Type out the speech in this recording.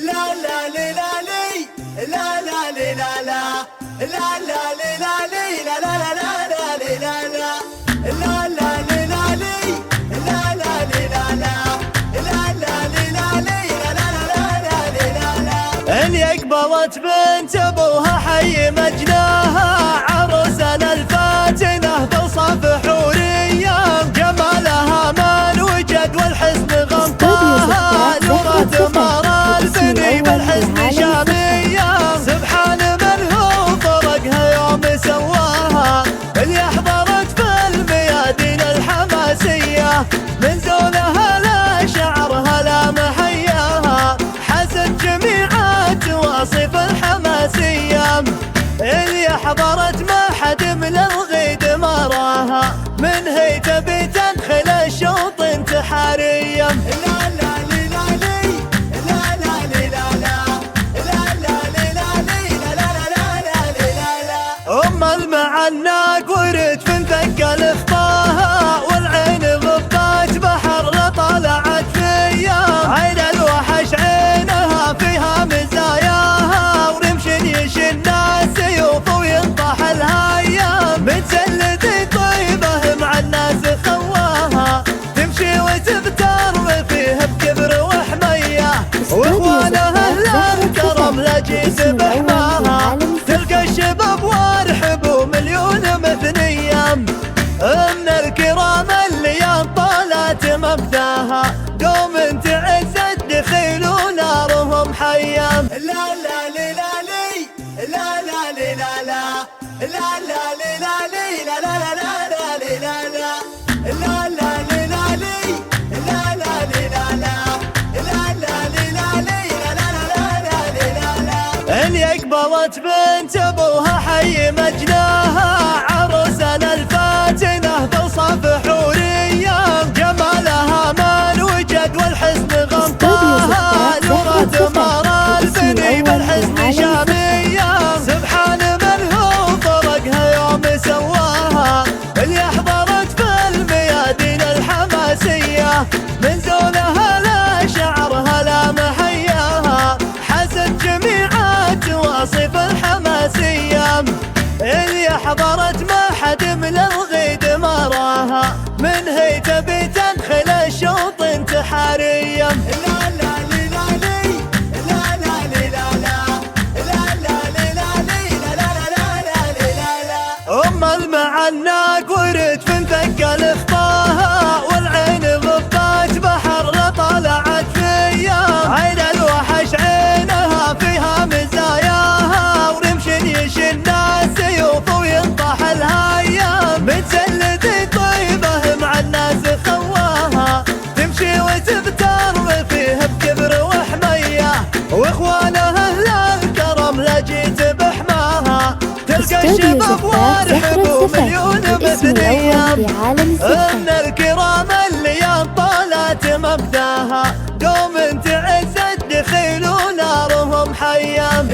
لا لا لي لا لي لا لا لي لا لا لا لا لي لا لي لا لا لا لا لا لي لا لا لا لا لي لا لي لا لا لي لا لا لا لا لي لا لي لا لا لا لا لي لا لا. إن يقبضت بنت أبوها حي مجناها عروسنا الفاتنة بوصف حورية جمالها ما وجد والحسن غطاها نورة دمار البني بالحسن شامية سبحان من هو فرقها يوم سواها اللي حضرت في الميادين الحماسية من زونها لا شعرها لا محياها حسد جميع تواصف الحماسية اللي حضرت ما حد من الغيد ما راها من هي تبي تدخل الشوط انتحارية. لا لا لي لا لي لا لا لي لا لا لا لا لي لا لي لا لا لا لا لي لا لا. أم المعناق ورد في ثقل خطاها والعين غبات بحر طلعت فيا عين الوحش عينها فيها مزاياها ورمش يشن الناس سيوف وينطح الهايام متسلدي طيبه مع الناس خواها تمشي وتبتر فيه بكبر وحميه واخوانها الكرم لجيت بحماها تلقى الشباب وارحب ومليون مثنيه من الكرام اللي طالت مبداها قوم تعزت دخيل ونارهم حيام. لا لا لي لا لي لا لا لي لا لا لا لا لي لا لي لا لا لا لا لا لي لا لا لا لا لي لا لي لا لا لي لا لا لا لا لي لا لي لا لا لا لا لي لا لا. إن يقبضت بنت أبوها حي مجناها عروسنا الفاتنة بوصف حورية جمالها ما وجد والحسن غطاها نورة دمار البني بالحسن شامية سبحان من هو فرقها يوم سواها اللي حضرت في الميادين الحماسية من زونها لا شعرها لا محياها حسد جميع تواصف الحماسية اللي حضرت ما حد من الغيد ما راها من هي تبي تدخل الشوط انتحارية. لا لا لي لا لي لا لا لي لا لا لا لا لي لا لي لا لا لا لا لي لا لا. أم المعناق ورد في ثقل خطاها والعين غبات بحر طلعت فيا عين الوحش عينها فيها مزاياها ورمش يشن الناس سيوف وينطح الهايام متسلدي طيبه مع الناس خواها تمشي وتبتر فيه بكبر وحميه واخوانها الكرم لجيت بحماها تلقى الشباب وارحب ومليون مثنيه من الكرام اللي طالت مبداها قوم تعزت دخيل ونارهم حيام.